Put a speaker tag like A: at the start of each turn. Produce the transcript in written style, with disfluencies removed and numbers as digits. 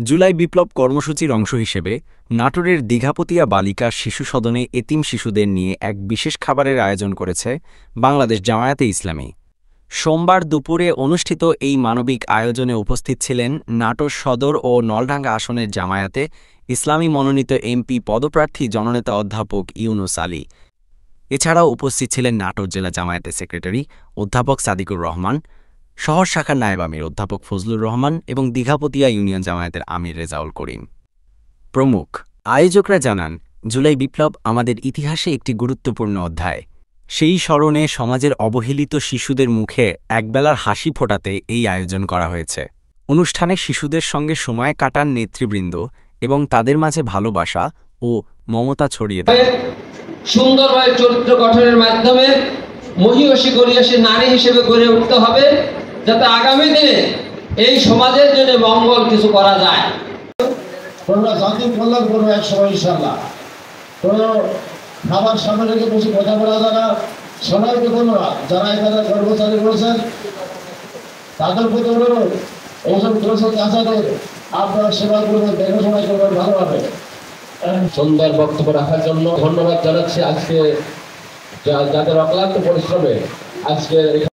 A: জুলাই বিপ্লব কর্মসূচির অংশ হিসেবে নাটোরের দীঘাপতিয়া বালিকা শিশু সদনে এতিম শিশুদের নিয়ে এক বিশেষ খাবারের আয়োজন করেছে বাংলাদেশ জামায়াতে ইসলামী। সোমবার দুপুরে অনুষ্ঠিত এই মানবিক আয়োজনে উপস্থিত ছিলেন নাটোর সদর ও নলডাঙ্গা আসনের জামায়াতে ইসলামী মনোনীত এমপি পদপ্রার্থী জননেতা অধ্যাপক ইউনুস আলী। এছাড়াও উপস্থিত ছিলেন নাটোর জেলা জামায়াতের সেক্রেটারি অধ্যাপক সাদিকুর রহমান, শহর শাখার নায়েব আমির অধ্যাপক ফজলুর রহমান এবং দীঘাপতিয়া ইউনিয়ন জামায়াতের আমির রেজাউল করিম প্রমুখ। আয়োজকরা জানান, জুলাই বিপ্লব আমাদের ইতিহাসে একটি গুরুত্বপূর্ণ অধ্যায়। সেই স্মরণে সমাজের অবহেলিত শিশুদের মুখে একবেলার হাসি ফোটাতে এই আয়োজন করা হয়েছে। অনুষ্ঠানে শিশুদের সঙ্গে সময় কাটান নেতৃবৃন্দ এবং তাদের মাঝে ভালোবাসা ও মমতা ছড়িয়ে দেয়।
B: সুন্দরভাবে চরিত্র গঠনের মাধ্যমে মহিষী গরিয়াসী নারী হিসেবে গড়ে উঠতে হবে, যাতে আগামী দিনে এই সমাজের জন্য মঙ্গল কিছু করা যায়।
C: তোমরা জাতি কল্যাণ করবো এক সময় ইনশাল্লাহ। কোনো খাবার সামনে রেখে বসে কথা বলা যারা সবাইকে ধন্যবাদ। যারা এখানে কর্মচারী রয়েছেন তাদের প্রতি অনুরোধ, এইসব কৃষক চাষাদের আপনারা সেবা করবেন, দেখাশোনা করবেন ভালোভাবে।
D: সুন্দর বক্তব্য রাখার জন্য ধন্যবাদ জানাচ্ছি আজকে যাদের অক্লান্ত পরিশ্রমে আজকে